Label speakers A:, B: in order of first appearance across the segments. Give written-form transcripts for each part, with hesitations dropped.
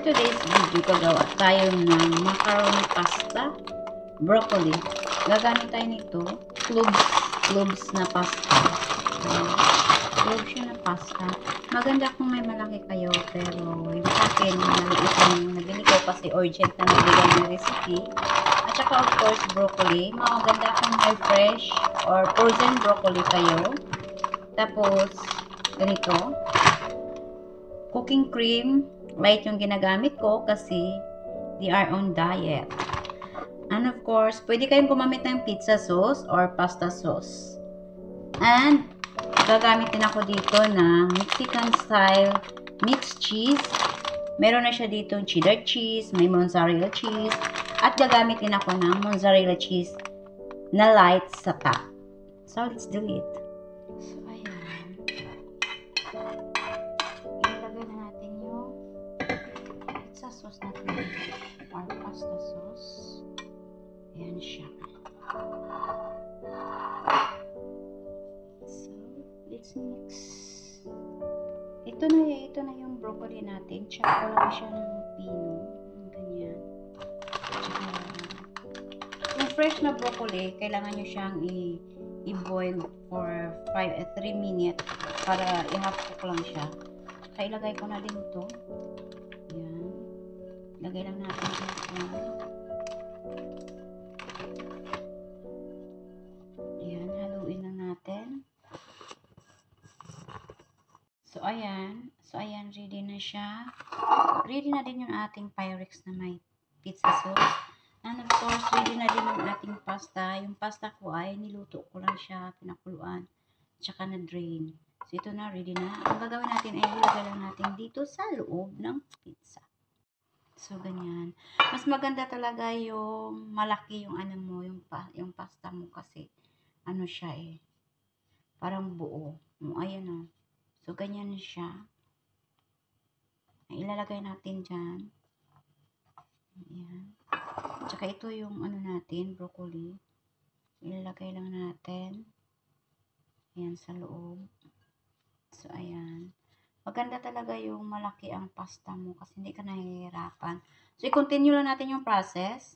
A: today's video, gagawa tayo ng macaroni pasta, broccoli. Gagamit tayo nito, cloves na pasta. So, cloves siya na pasta. Maganda kung may malaki kayo, pero yung sa akin, maliit lang yung nabili ko kasi urgent na nabili ng recipe. At saka of course, broccoli. Maganda kung may fresh or frozen broccoli kayo. Tapos, ganito. Cooking cream, light yung ginagamit ko kasi they are on diet. And of course, pwede kayong gumamit ng pizza sauce or pasta sauce. And gagamit din ako dito ng Mexican style mixed cheese. Meron na siya dito cheddar cheese, may mozzarella cheese, at gagamit din ako ng mozzarella cheese na light sa top. So, let's do it. So, ayan. Ilagay na natin yung pizza sauce natin or pasta sauce. Ayan siya. So, let's mix. Ito na yung broccoli natin. Chop ko lang siya ng pino. Ganyan. Yung fresh na broccoli, kailangan nyo siyang i-boil for 3 minutes para i-half cook lang siya. Kaya ilagay ko na din ito. Ayan. Lagay lang natin ito. Ayan, haluin lang natin. So, ayan. Ready na siya. Ready na din yung ating Pyrex na may pizza sauce. And of course, ready na din yung ating pasta. Yung pasta ko ay niluto ko lang siya, pinakuluan, tsaka na-drain. So, ito na, ready na. Ang gagawin natin ay ilagay lang natin dito sa loob ng pizza. So, ganyan. Mas maganda talaga yung malaki yung ano mo, yung pasta mo kasi ano siya parang buo. Ayan o. So, ganyan siya. Ilalagay natin dyan. Ayan. Tsaka ito yung ano natin, broccoli. Ilalagay lang natin. Ayan, sa loob. So, ayan. Maganda talaga yung malaki ang pasta mo kasi hindi ka nahihirapan. So, i-continue lang natin yung process.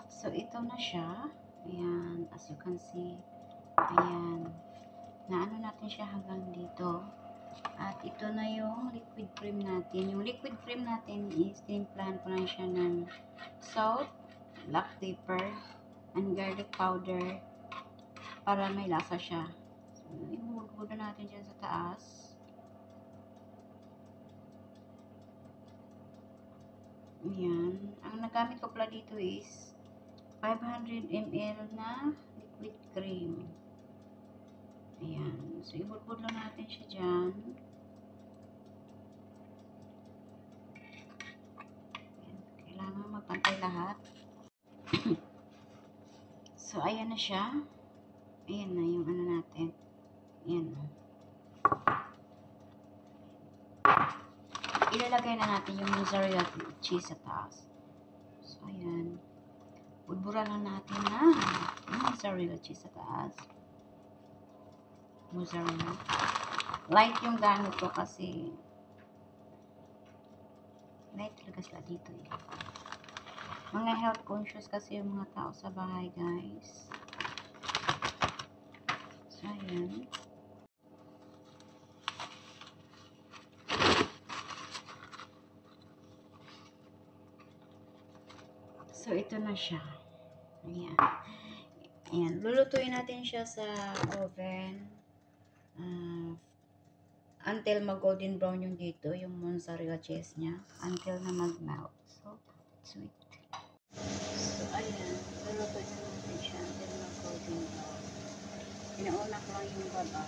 A: So, ito na siya. Ayan. As you can see. Ayan. Naano natin siya hanggang dito. At ito na yung liquid cream natin. Yung liquid cream natin is tinimplahan ko lang siya ng salt, black pepper, and garlic powder para may lasa siya. So, ibuhulog na natin dyan sa taas. Ayan. Ang nagamit ko pala dito is 500 ml na liquid cream. Ayan. So, ibulbud lang natin siya dyan. Ayan. Kailangan magpantay lahat. So, ayan na siya. Ayan na yung ano natin. Ayan na. Ilalagay na natin yung mozzarella cheese sa taas. So, ayan. Bulbura lang natin na yung mozzarella cheese sa taas. Mozzarella. Light yung gamit ko kasi light talaga sila dito Mga health conscious kasi yung mga tao sa bahay, guys. So, ayan. So, ito na siya. Ayan. Ayan. Lulutuin natin siya sa oven. Until mag-golden brown yung dito, yung mozzarella cheese niya. Until na mag-melt. So, sweet. So, ayan. Lulutuin natin siya until mag-golden brown. Pinauna ko lang yung baba.